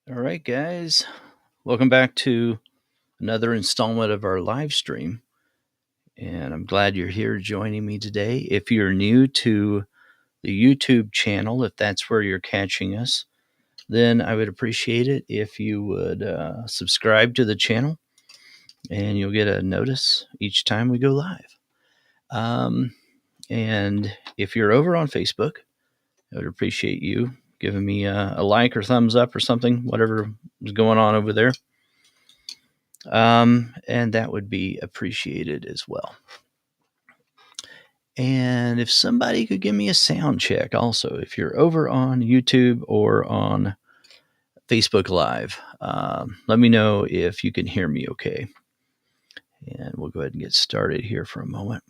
All right, guys. Welcome back to another installment of our live stream. And I'm glad you're here joining me today. If you're new to the YouTube channel, if that's where you're catching us, then I would appreciate it if you would subscribe to the channel and you'll get a notice each time we go live. And if you're over on Facebook, I would appreciate you giving me a like or thumbs up or something, whatever is going on over there. And that would be appreciated as well. And if somebody could give me a sound check also, if you're over on YouTube or on Facebook Live, let me know if you can hear me okay. And we'll go ahead and get started here for a moment.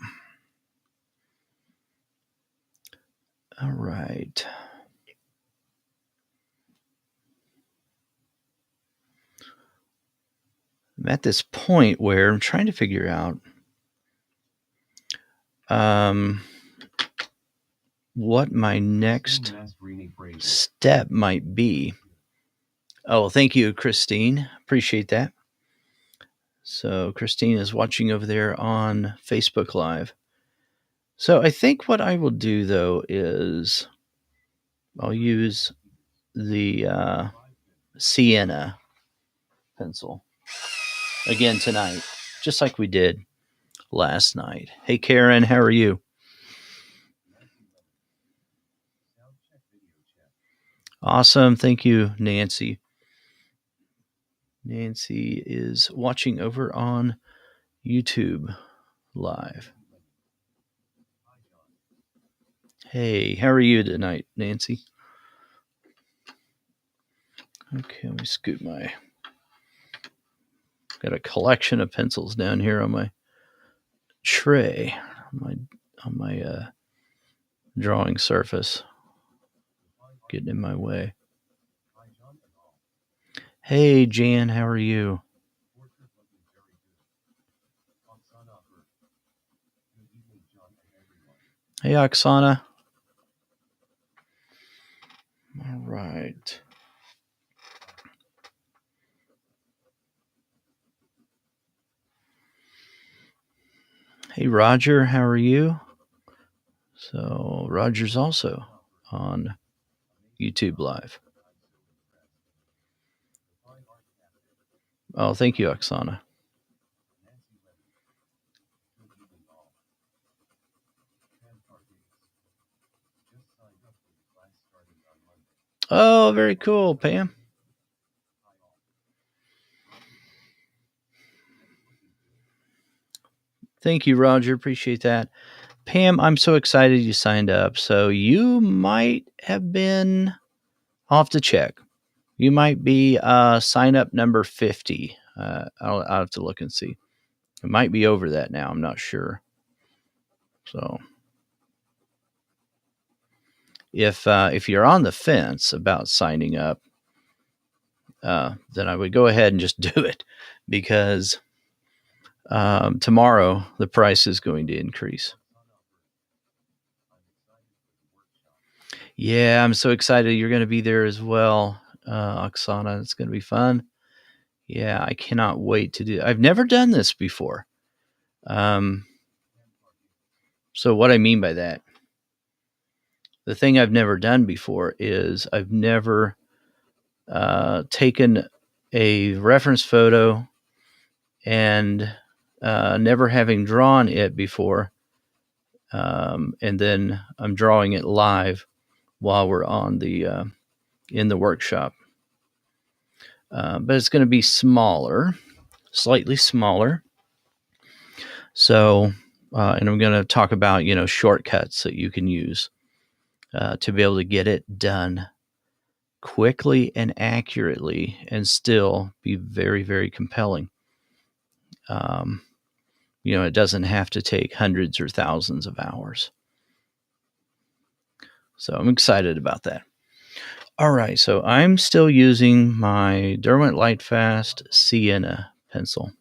All right. I'm at this point where I'm trying to figure out what my next step might be. Oh, thank you, Christine. Appreciate that. So Christine is watching over there on Facebook Live. So I think what I will do, though, is I'll use the sienna pencil again tonight, just like we did last night. Hey, Karen, how are you? Awesome. Thank you, Nancy. Nancy is watching over on YouTube Live. Hey, how are you tonight, Nancy? Okay, let me scoot my... Got a collection of pencils down here on my tray, on my drawing surface, getting in my way. Hey, Jan, how are you? Hey, Oksana. All right. Hey, Roger, how are you? So, Roger's also on YouTube Live. Oh, thank you, Oksana. Oh, very cool, Pam. Thank you, Roger. Appreciate that. Pam, I'm so excited you signed up. So you might have been, I'll have to check. You might be sign up number 50. I'll have to look and see. It might be over that now. I'm not sure. So if you're on the fence about signing up, then I would go ahead and just do it, because tomorrow the price is going to increase. Yeah, I'm so excited you're going to be there as well, Oksana. It's going to be fun. Yeah, I cannot wait to do. I've never done this before. So what I mean by that, the thing I've never done before is I've never taken a reference photo and never having drawn it before, and then I'm drawing it live while we're on the in the workshop. But it's going to be smaller, slightly smaller. So, and I'm going to talk about, shortcuts that you can use to be able to get it done quickly and accurately and still be very, very compelling. It doesn't have to take hundreds or thousands of hours. So I'm excited about that. All right, so I'm still using my Derwent Lightfast Sienna pencil.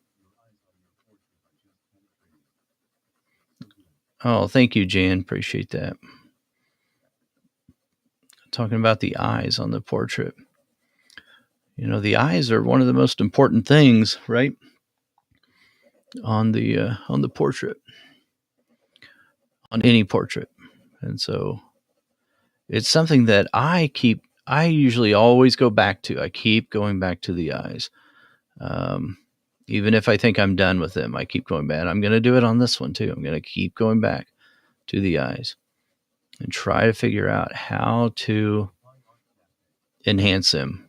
Oh, thank you, Jan. Appreciate that. Talking about the eyes on the portrait. The eyes are one of the most important things, right? On the portrait, on any portrait. And so it's something that I usually always go back to. I keep going back to the eyes. Even if I think I'm done with them, I keep going back. I'm going to do it on this one too. I'm going to keep going back to the eyes and try to figure out how to enhance them,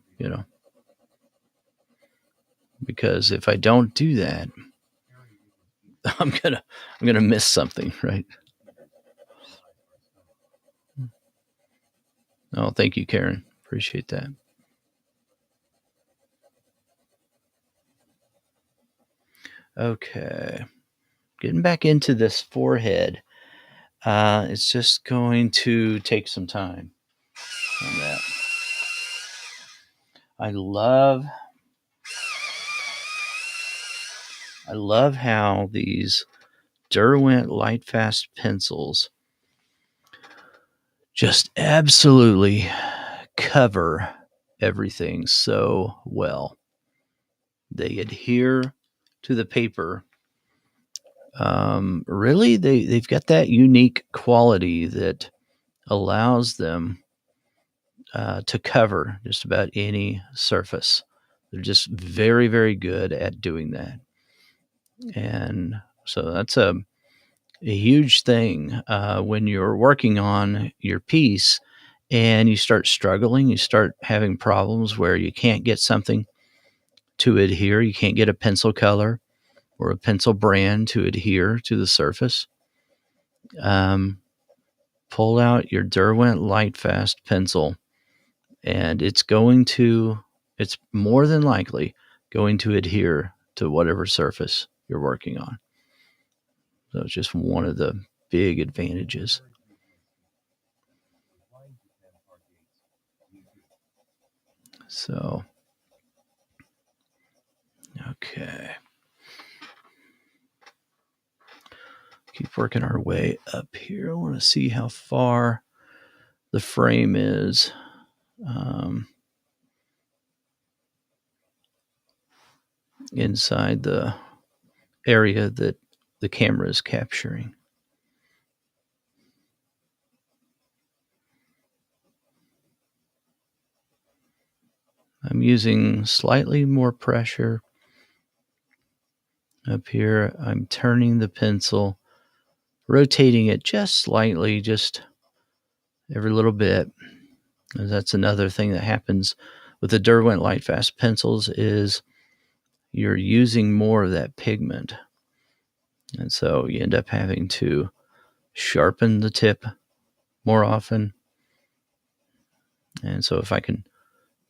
because if I don't do that, I'm gonna miss something, right? Oh, thank you, Karen. Appreciate that. Okay, getting back into this forehead. It's just going to take some time on that. I love how these Derwent Lightfast pencils just absolutely cover everything so well. They adhere to the paper. Really, they've got that unique quality that allows them to cover just about any surface. They're just very, very good at doing that. And so that's a huge thing when you're working on your piece and you start struggling, you start having problems where you can't get something to adhere, you can't get a pencil color or a pencil brand to adhere to the surface. Pull out your Derwent Lightfast pencil, and it's more than likely going to adhere to whatever surface you're working on. So it's just one of the big advantages. So, okay. Keep working our way up here. I want to see how far the frame is. Inside the area that the camera is capturing. I'm using slightly more pressure up here. I'm turning the pencil, rotating it just slightly, just every little bit. And that's another thing that happens with the Derwent Lightfast pencils is you're using more of that pigment. And so you end up having to sharpen the tip more often. And so if I can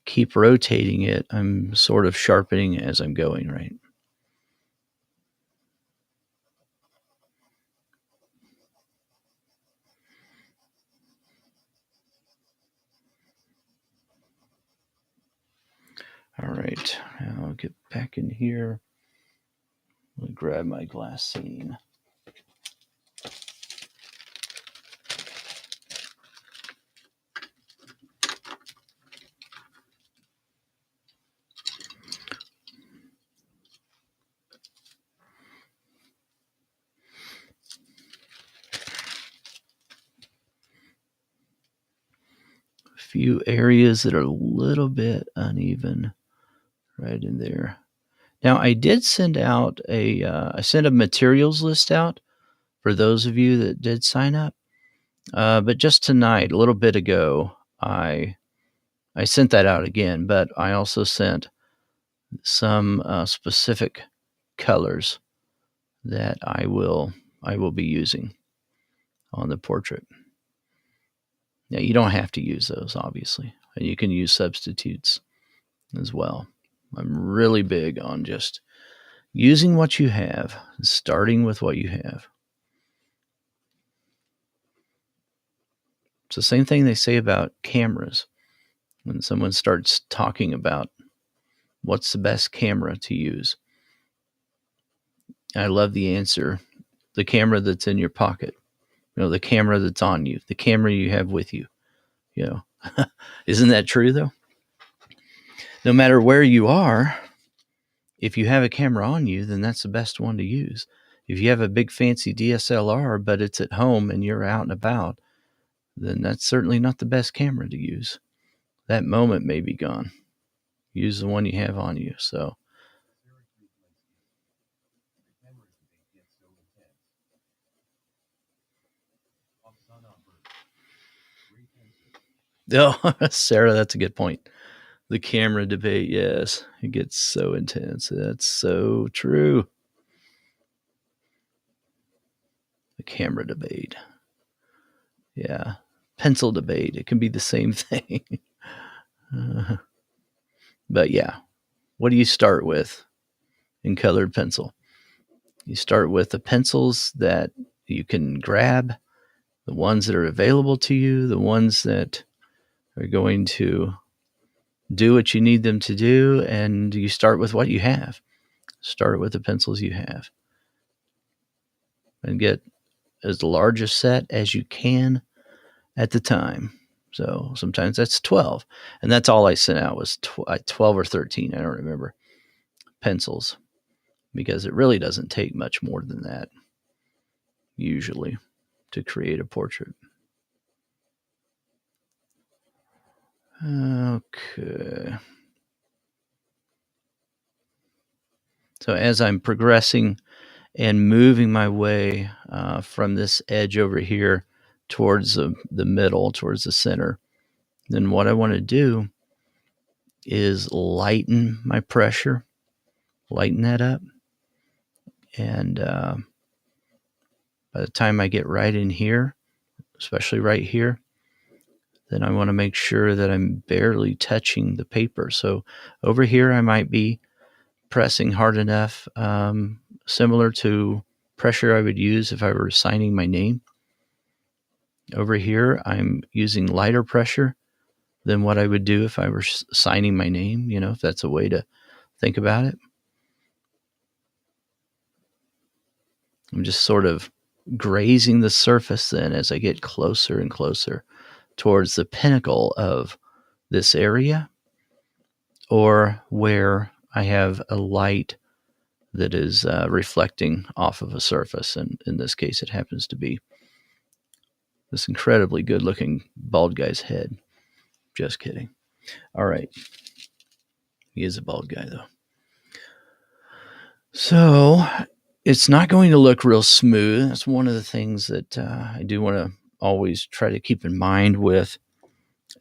keep rotating it, I'm sort of sharpening as I'm going, right? All right, I'll get back in here. Let me grab my glassine. A few areas that are a little bit uneven right in there. Now, I did send out I sent a materials list out for those of you that did sign up. But just tonight, a little bit ago, I sent that out again, but I also sent some specific colors that I will be using on the portrait. Now, you don't have to use those, obviously, and you can use substitutes as well. I'm really big on just using what you have, starting with what you have. It's the same thing they say about cameras. When someone starts talking about what's the best camera to use, I love the answer: the camera that's in your pocket, the camera that's on you, the camera you have with you. Isn't that true though? no matter where you are, if you have a camera on you, then that's the best one to use. If you have a big fancy DSLR, but it's at home and you're out and about, then that's certainly not the best camera to use. That moment may be gone. Use the one you have on you. So, oh, Sarah, that's a good point. The camera debate, yes, it gets so intense. That's so true. The camera debate. Yeah. Pencil debate. It can be the same thing. But yeah, what do you start with in colored pencil? You start with the pencils that you can grab, the ones that are available to you, the ones that are going to do what you need them to do, and you start with what you have. Start with the pencils you have and get as large a set as you can at the time. So sometimes that's 12. And that's all I sent out was 12 or 13. I don't remember. Pencils. Because it really doesn't take much more than that, usually, to create a portrait. Okay. So as I'm progressing and moving my way from this edge over here towards the middle, towards the center, then what I want to do is lighten my pressure, lighten that up. And by the time I get right in here, especially right here, then I want to make sure that I'm barely touching the paper. So over here, I might be pressing hard enough, similar to pressure I would use if I were signing my name. Over here, I'm using lighter pressure than what I would do if I were signing my name, if that's a way to think about it. I'm just sort of grazing the surface then as I get closer and closer towards the pinnacle of this area, or where I have a light that is reflecting off of a surface. And in this case, it happens to be this incredibly good looking bald guy's head. Just kidding. All right. He is a bald guy, though. So it's not going to look real smooth. That's one of the things that I do want to always try to keep in mind with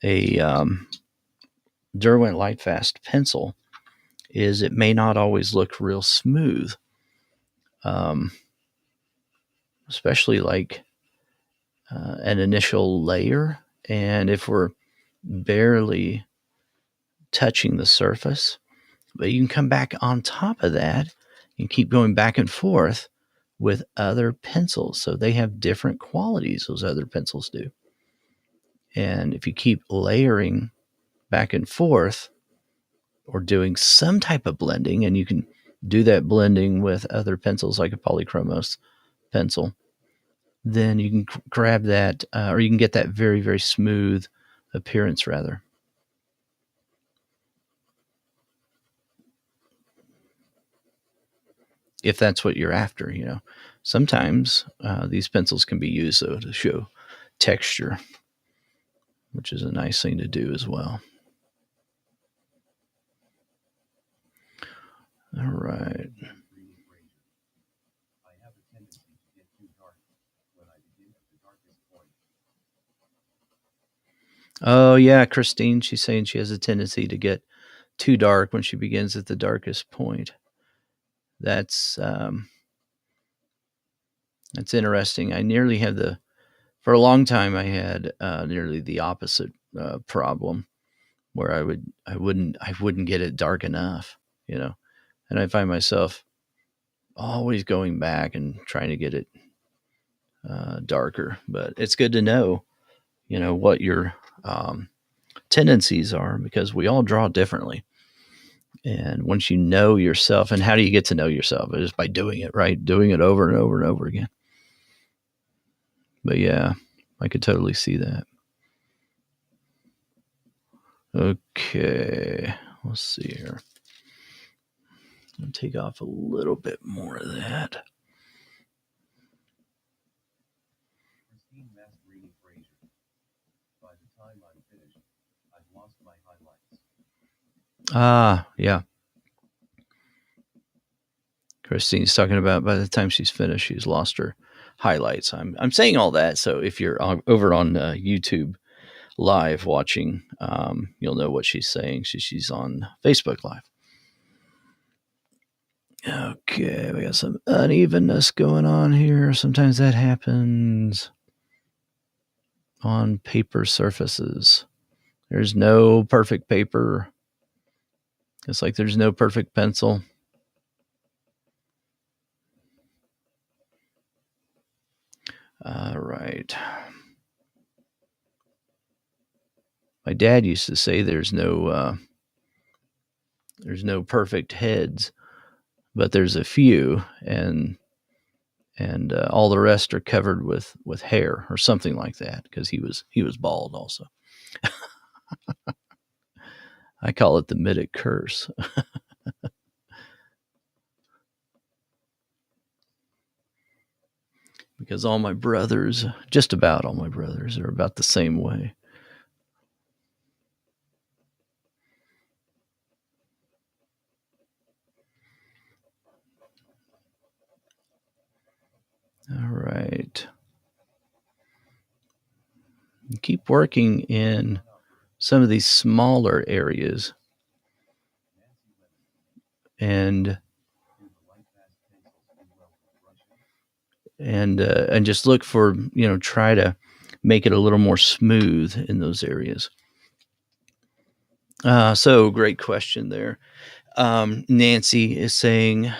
a Derwent Lightfast pencil, is it may not always look real smooth, especially like an initial layer. And if we're barely touching the surface, but you can come back on top of that and keep going back and forth with other pencils. So they have different qualities, those other pencils do. And if you keep layering back and forth or doing some type of blending, and you can do that blending with other pencils like a polychromos pencil, then you can grab that, or you can get that very, very smooth appearance, rather. If that's what you're after, Sometimes these pencils can be used, though, to show texture, which is a nice thing to do as well. All right. Oh, yeah, Christine, she's saying she has a tendency to get too dark when she begins at the darkest point. That's interesting. I nearly had for a long time, I had nearly the opposite problem, where I wouldn't get it dark enough, and I find myself always going back and trying to get it darker. But it's good to know, what your tendencies are, because we all draw differently. And once you know yourself, and how do you get to know yourself? It's by doing it, right? Doing it over and over and over again. But yeah, I could totally see that. Okay, Let's see here. I'll take off a little bit more of that. Yeah. Christine's talking about by the time she's finished, she's lost her highlights. I'm saying all that, so if you're over on YouTube live watching, you'll know what she's saying. She's on Facebook Live. Okay, we got some unevenness going on here. Sometimes that happens on paper surfaces. There's no perfect paper. It's like there's no perfect pencil. All right. My dad used to say there's no perfect heads, but there's a few, and all the rest are covered with hair or something like that, because he was bald also. I call it the Middick curse. Because all my brothers, just about all my brothers, are about the same way. All right. Keep working in some of these smaller areas, and just look for, try to make it a little more smooth in those areas. So great question there. Nancy is saying,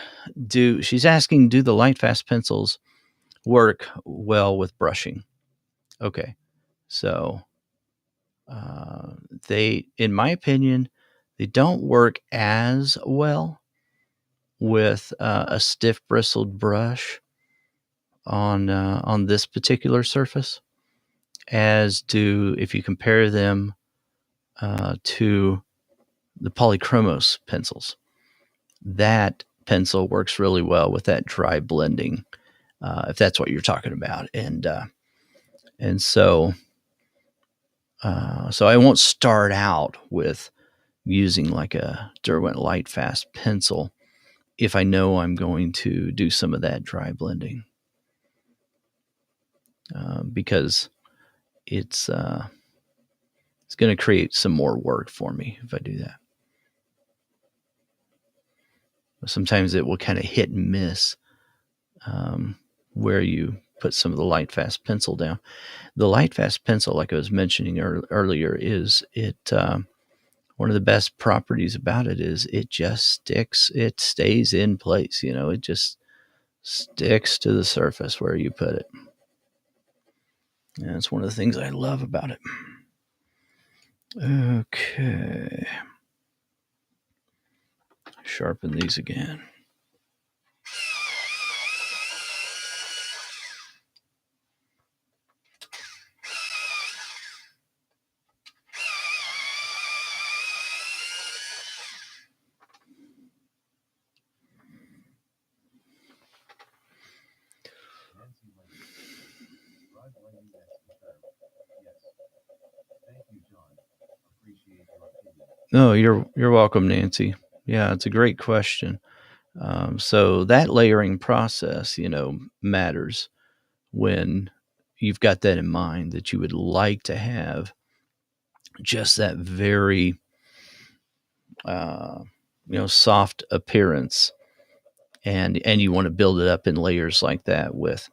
she's asking, do the light fast pencils work well with brushing? Okay. So, they, in my opinion, they don't work as well with a stiff bristled brush on this particular surface as do if you compare them to the polychromos pencils. That pencil works really well with that dry blending, if that's what you're talking about, and so I won't start out with using like a Derwent Lightfast pencil if I know I'm going to do some of that dry blending, because it's going to create some more work for me if I do that. Sometimes it will kind of hit and miss where you put some of the Lightfast pencil down. The Lightfast pencil, like I was mentioning earlier, is one of the best properties about it is it just sticks. It stays in place. It just sticks to the surface where you put it. And it's one of the things I love about it. Okay. Sharpen these again. No, you're welcome, Nancy. Yeah, it's a great question. So that layering process, matters when you've got that in mind, that you would like to have just that very, soft appearance, and you want to build it up in layers like that with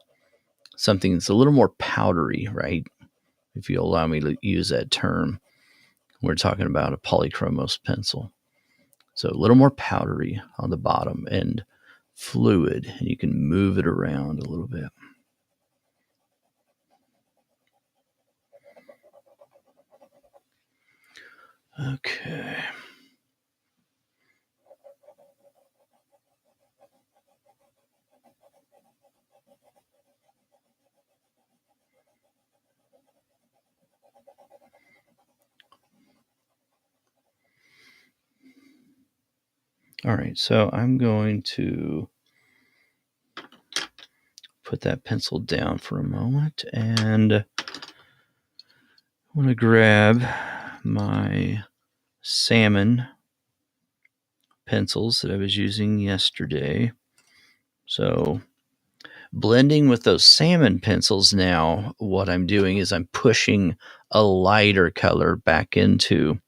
something that's a little more powdery, right? If you allow me to use that term, we're talking about a polychromos pencil. So a little more powdery on the bottom and fluid, and you can move it around a little bit. Okay. All right, so I'm going to put that pencil down for a moment, and I want to grab my salmon pencils that I was using yesterday. So blending with those salmon pencils now, what I'm doing is I'm pushing a lighter color back into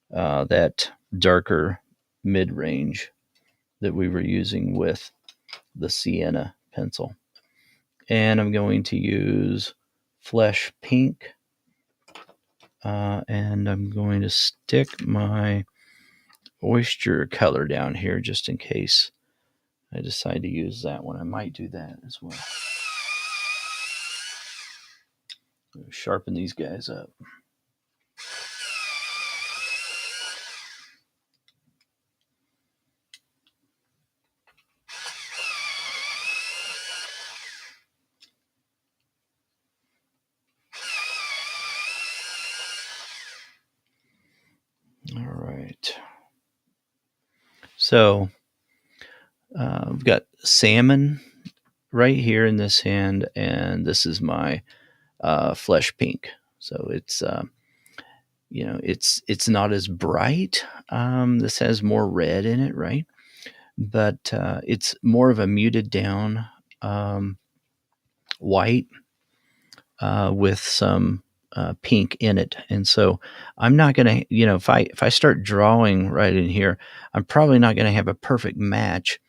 that darker mid-range that we were using with the sienna pencil. And I'm going to use flesh pink, and I'm going to stick my oyster color down here just in case I decide to use that one. I might do that as well. Sharpen these guys up. All right. So we've got salmon right here in this hand, and this is my flesh pink. So it's it's not as bright. This has more red in it, right? But it's more of a muted down white with some pink in it. And so I'm not going to, if I start drawing right in here, I'm probably not going to have a perfect match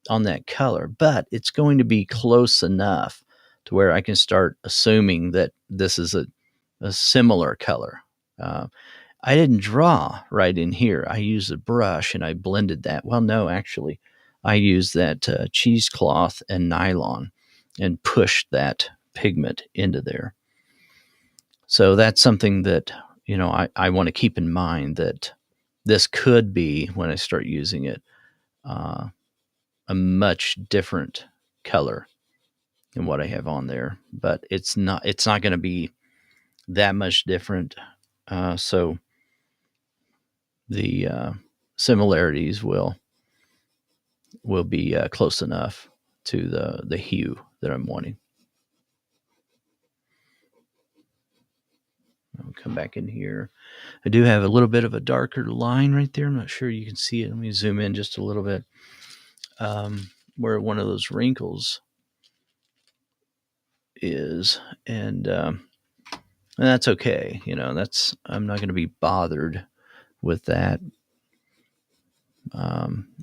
on that color, but it's going to be close enough to where I can start assuming that this is a similar color. I didn't draw right in here. I used a brush and I blended that. Well, no, actually, I used that cheesecloth and nylon and pushed that pigment into there. So that's something that, I want to keep in mind, that this could be, when I start using it, a much different color than what I have on there. But it's not going to be that much different. So the similarities will be close enough to the hue that I'm wanting. I'll come back in here. I do have a little bit of a darker line right there. I'm not sure you can see it. Let me zoom in just a little bit. Where one of those wrinkles is, and that's okay. I'm not going to be bothered with that.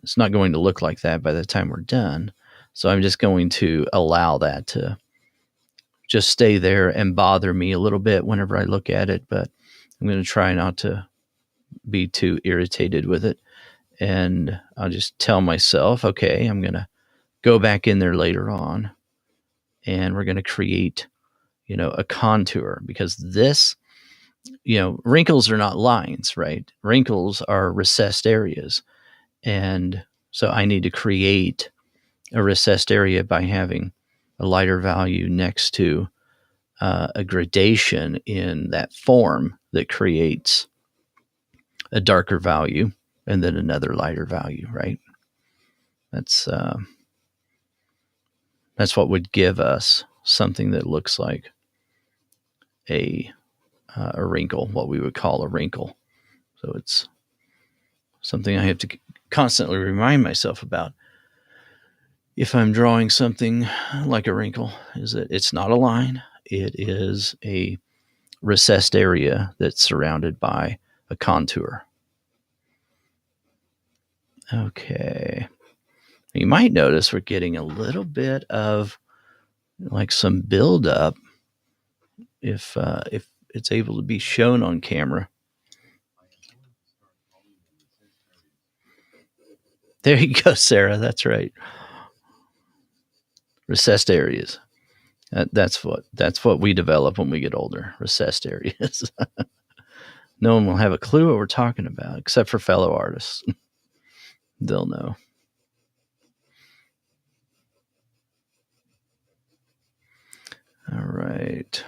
It's not going to look like that by the time we're done. So I'm just going to allow that to just stay there and bother me a little bit whenever I look at it. But I'm going to try not to be too irritated with it. And I'll just tell myself, okay, I'm going to go back in there later on and we're going to create, a contour, because this, wrinkles are not lines, right? Wrinkles are recessed areas. And so I need to create a recessed area by having a lighter value next to a gradation in that form that creates a darker value and then another lighter value, right? That's what would give us something that looks like a wrinkle, what we would call a wrinkle. So it's something I have to constantly remind myself about if I'm drawing something like a wrinkle, is that it's not a line. It is a recessed area that's surrounded by a contour. Okay. You might notice we're getting a little bit of like some buildup if it's able to be shown on camera. There you go, Sarah. That's right. Recessed areas. That's what we develop when we get older. Recessed areas. No one will have a clue what we're talking about, except for fellow artists. They'll know. All right.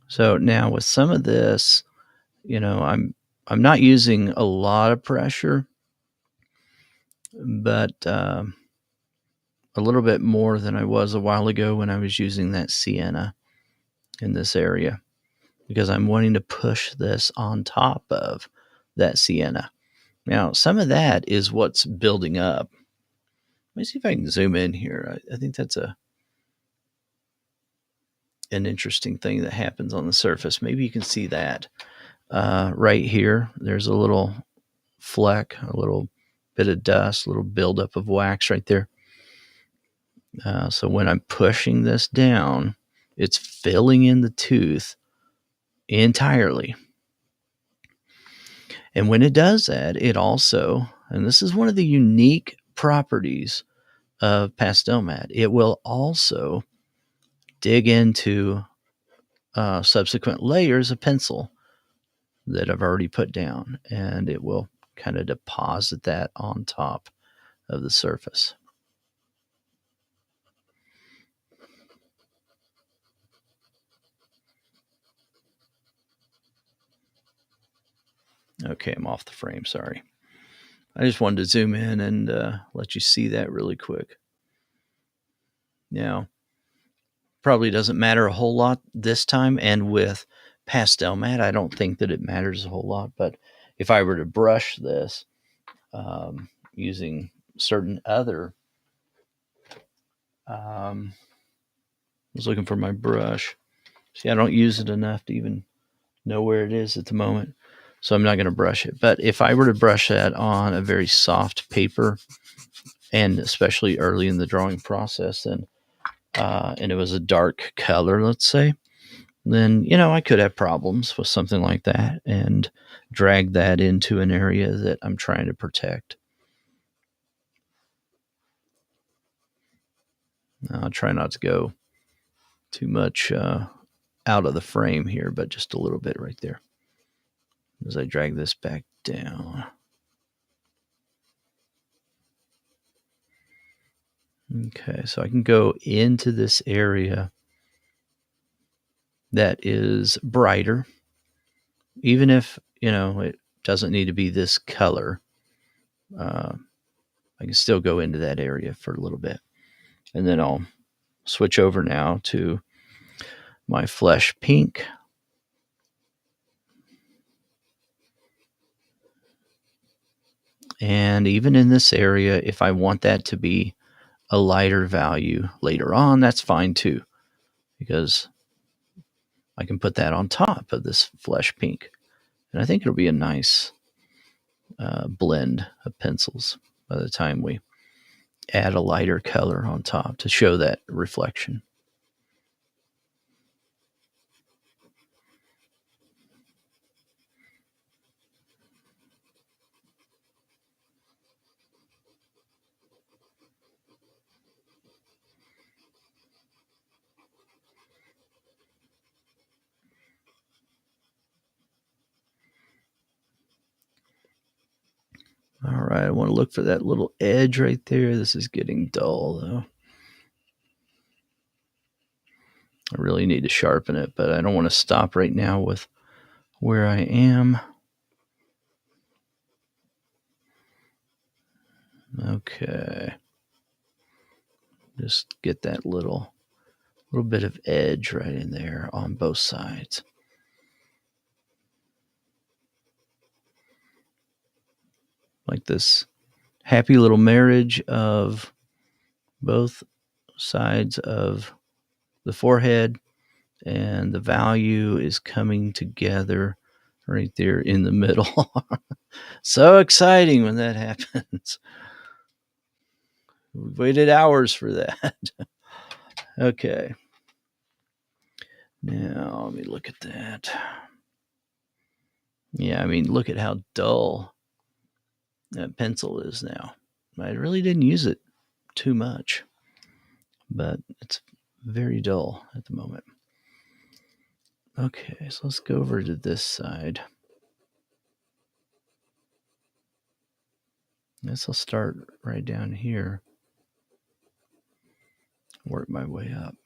So now with some of this, I'm not using a lot of pressure but a little bit more than I was a while ago when I was using that sienna in this area, because I'm wanting to push this on top of that sienna. Now, some of that is what's building up. Let me see if I can zoom in here. I think that's an interesting thing that happens on the surface. Maybe you can see that right here. There's a little fleck, a little bit of dust, a little buildup of wax right there. So when I'm pushing this down, it's filling in the tooth entirely. And when it does that, it also, and this is one of the unique properties of pastel mat, it will also dig into subsequent layers of pencil that I've already put down, and it will kind of deposit that on top of the surface. Okay, I'm off the frame, sorry. I just wanted to zoom in and let you see that really quick. Now, probably doesn't matter a whole lot this time, and with pastel mat, I don't think that it matters a whole lot, but if I were to brush this using certain other, I was looking for my brush. See, I don't use it enough to even know where it is at the moment, so I'm not going to brush it. But if I were to brush that on a very soft paper, and especially early in the drawing process, and it was a dark color, let's say, then, I could have problems with something like that and drag that into an area that I'm trying to protect. I'll try not to go too much out of the frame here, but just a little bit right there as I drag this back down. Okay, so I can go into this area that is brighter, even if, it doesn't need to be this color. I can still go into that area for a little bit. And then I'll switch over now to my flesh pink. And even in this area, if I want that to be a lighter value later on, that's fine too, because I can put that on top of this flesh pink. And I think it'll be a nice blend of pencils by the time we add a lighter color on top to show that reflection. All right, I want to look for that little edge right there. This is getting dull, though. I really need to sharpen it, but I don't want to stop right now with where I am. Okay. Just get that little bit of edge right in there on both sides. Like this happy little marriage of both sides of the forehead, and the value is coming together right there in the middle. So exciting when that happens. We've waited hours for that. Okay. Now, let me look at that. Yeah, look at how dull that pencil is now. I really didn't use it too much, but it's very dull at the moment. Okay, so let's go over to this side. I guess I'll start right down here, work my way up.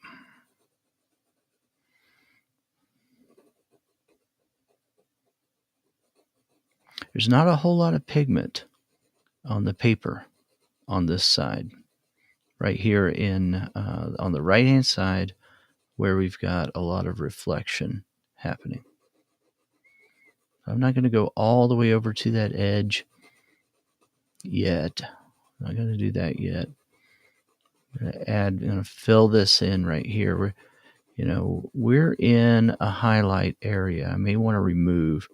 There's not a whole lot of pigment on the paper, on this side, right here on the right hand side, where we've got a lot of reflection happening. I'm not going to go all the way over to that edge yet. I'm not going to do that yet. I'm going to fill this in right here. We're in a highlight area. I may want to remove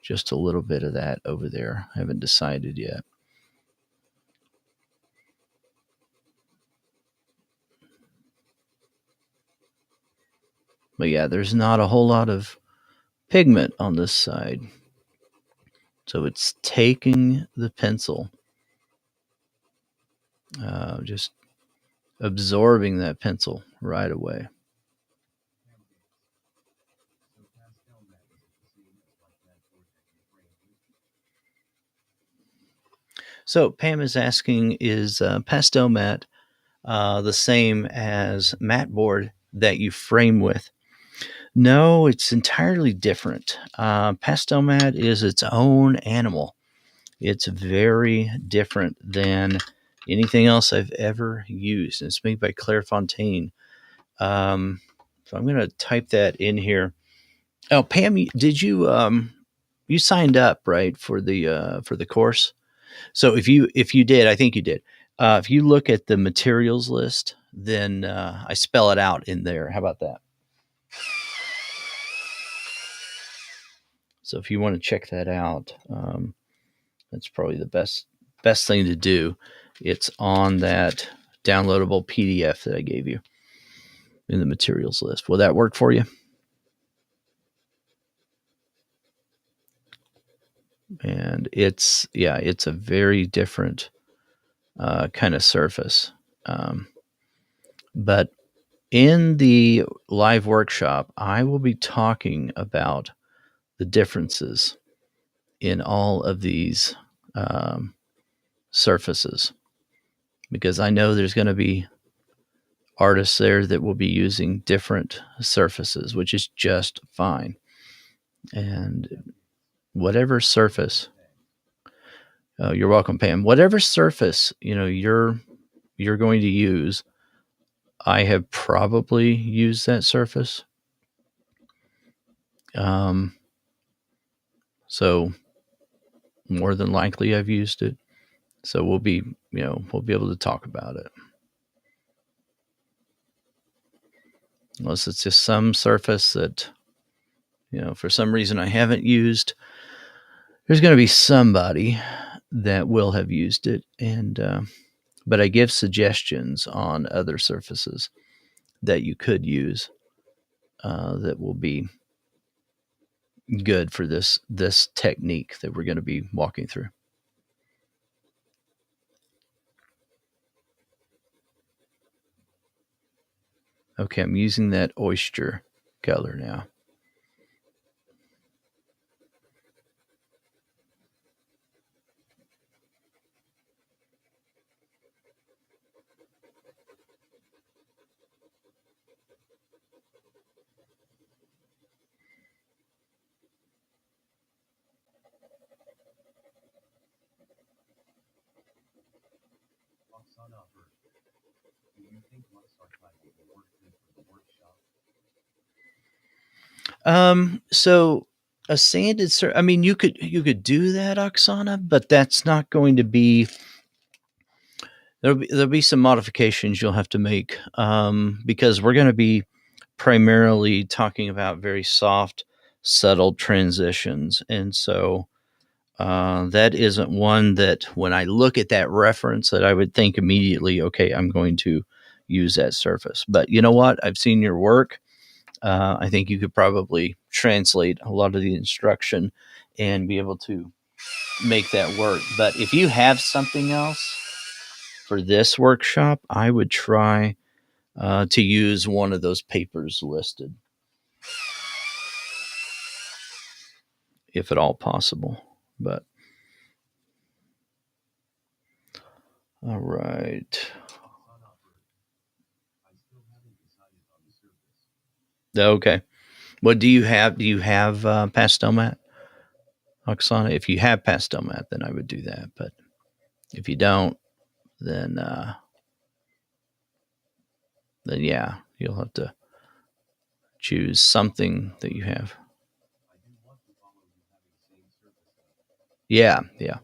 just a little bit of that over there. I haven't decided yet. But yeah, there's not a whole lot of pigment on this side. So it's taking the pencil, just absorbing that pencil right away. So Pam is asking, is pastel mat the same as mat board that you frame with? No, it's entirely different. Pastel mat is its own animal. It's very different than anything else I've ever used. It's made by Clairefontaine. So I'm going to type that in here. Oh, Pam, did you signed up, right, for the course? So if you did, I think you did. If you look at the materials list, then I spell it out in there. How about that? So if you want to check that out, that's probably the best thing to do. It's on that downloadable PDF that I gave you in the materials list. Will that work for you? And it's a very different kind of surface. But in the live workshop, I will be talking about the differences in all of these surfaces, because I know there's going to be artists there that will be using different surfaces, which is just fine. And whatever surface, you're welcome, Pam. Whatever surface you're going to use, I have probably used that surface. So more than likely I've used it. So we'll be able to talk about it. Unless it's just some surface that, for some reason I haven't used, there's going to be somebody that will have used it. And, but I give suggestions on other surfaces that you could use that will be good for this technique that we're going to be walking through. Okay, I'm using that oyster color now. So a sanded I mean, you could do that, Oksana, but that's not going to be. There'll be some modifications you'll have to make, because we're going to be primarily talking about very soft, subtle transitions, and so that isn't one that when I look at that reference that I would think immediately, okay, I'm going to use that surface. But you know what? I've seen your work. I think you could probably translate a lot of the instruction and be able to make that work. But if you have something else for this workshop, I would try to use one of those papers listed, if at all possible. But all right. Okay. What do you have? Do you have pastel mat, Oksana? If you have pastel mat, then I would do that. But if you don't, then yeah, you'll have to choose something that you have. Yeah, yeah.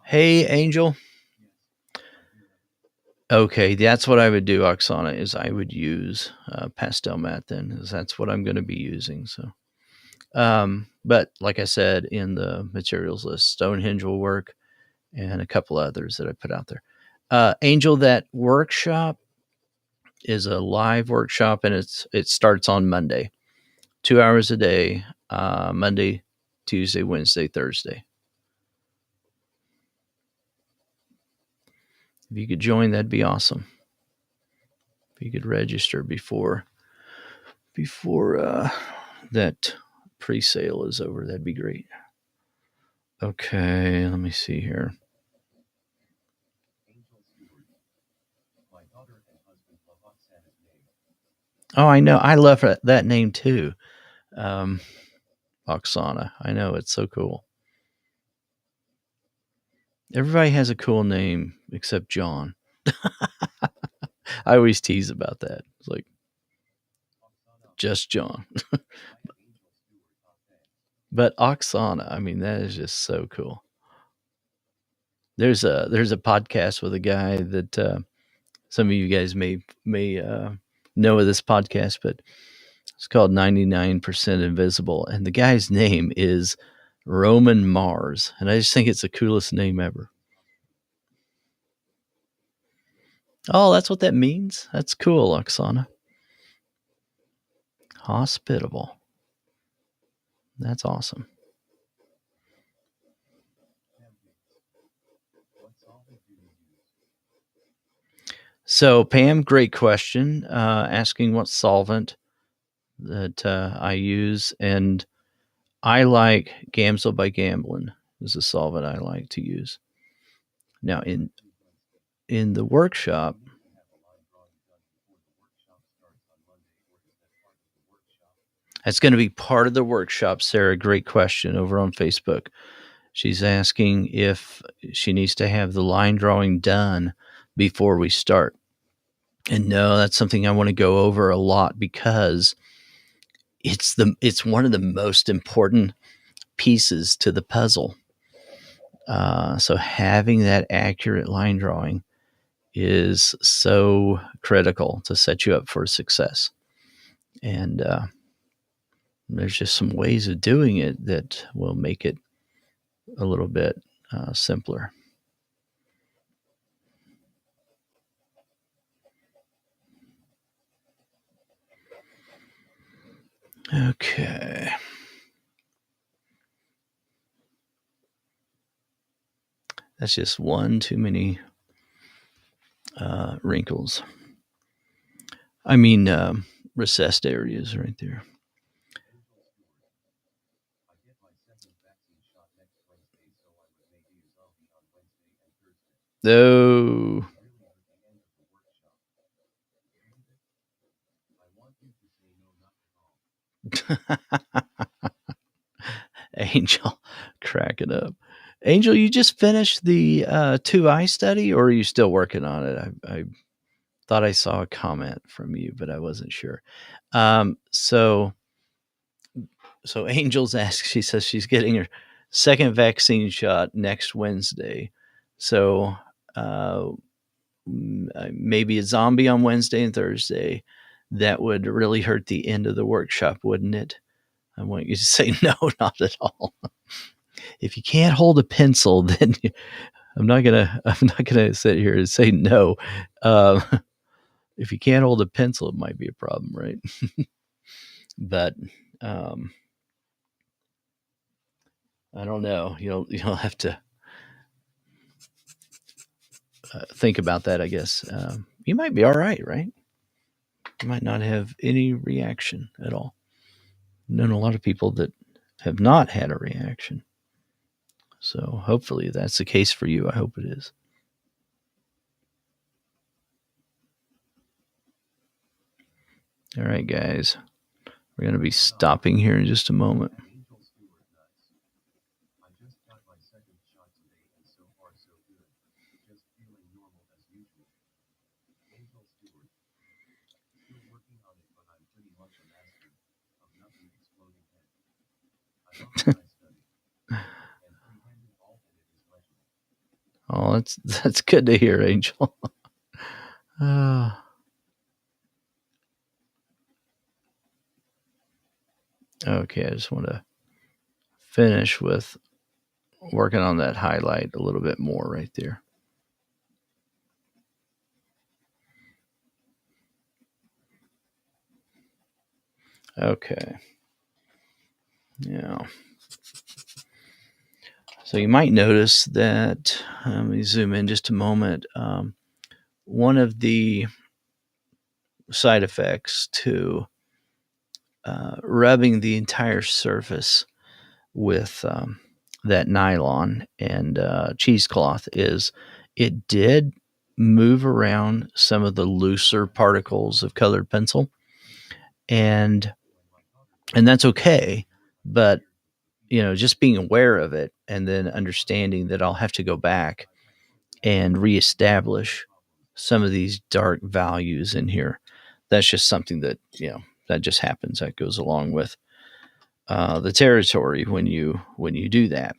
Hey, Angel. Okay, that's what I would do, Oksana, is I would use pastel matte then, because that's what I'm going to be using. So, but like I said in the materials list, Stonehenge will work, and a couple others that I put out there. Angel, that workshop is a live workshop, and it starts on Monday, 2 hours a day, Monday, Tuesday, Wednesday, Thursday. If you could join, that'd be awesome. If you could register before that pre-sale is over, that'd be great. Okay, let me see here. Oh, I know. I love that name too. Um, Oksana. I know. It's so cool. Everybody has a cool name except John. I always tease about that. It's like, just John. But Oksana, I mean, that is just so cool. There's a podcast with a guy that some of you guys may know of this podcast, but it's called 99% Invisible, and the guy's name is Roman Mars, and I just think it's the coolest name ever. Oh, that's what that means? That's cool, Oksana. Hospitable. That's awesome. So, Pam, great question. Asking what solvent that I use, and I like Gamsel by Gamblin is a solvent I like to use. Now, in the workshop, that's going to be part of the workshop, Sarah. Great question over on Facebook. She's asking if she needs to have the line drawing done before we start. And no, that's something I want to go over a lot because it's one of the most important pieces to the puzzle. So having that accurate line drawing is so critical to set you up for success. And there's just some ways of doing it that will make it a little bit simpler. Okay. That's just one too many wrinkles. I mean, recessed areas right there. Oh. Angel, crack it up. Angel, you just finished the 2i study, or are you still working on it? I thought I saw a comment from you, but I wasn't sure. So Angel's asked. She says she's getting her second vaccine shot next Wednesday. So maybe a zombie on Wednesday and Thursday. That would really hurt the end of the workshop, wouldn't it? I want you to say no, not at all. If you can't hold a pencil, then I'm not gonna sit here and say no. Uh, if you can't hold a pencil, it might be a problem, right? But I don't know. You'll have to think about that. I guess you might be all right, right? You might not have any reaction at all. I've known a lot of people that have not had a reaction. So hopefully that's the case for you. I hope it is. All right, guys. We're going to be stopping here in just a moment. Oh, that's good to hear, Angel. Uh, okay, I just want to finish with working on that highlight a little bit more right there. Okay. Yeah. So you might notice that, let me zoom in just a moment. One of the side effects to rubbing the entire surface with that nylon and cheesecloth is it did move around some of the looser particles of colored pencil, and that's okay. But just being aware of it and then understanding that I'll have to go back and reestablish some of these dark values in here. That's just something that that just happens. That goes along with the territory when you do that.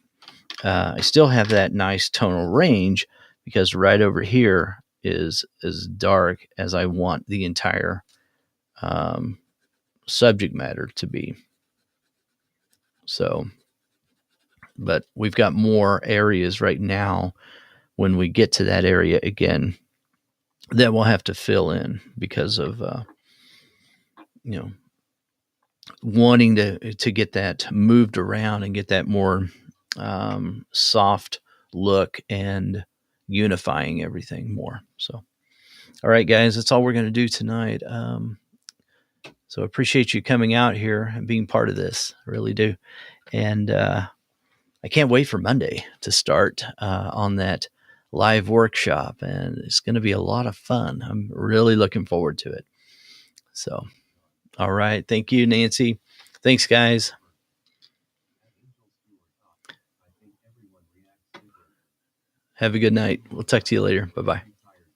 I still have that nice tonal range because right over here is as dark as I want the entire um, subject matter to be. So, but we've got more areas right now when we get to that area again that we'll have to fill in because of you know wanting to get that moved around and get that more soft look and unifying everything more. So, all right, guys, that's all we're going to do tonight. So I appreciate you coming out here and being part of this. I really do. And I can't wait for Monday to start on that live workshop. And it's going to be a lot of fun. I'm really looking forward to it. So, all right. Thank you, Nancy. Thanks, guys. Have a good night. We'll talk to you later. Bye-bye.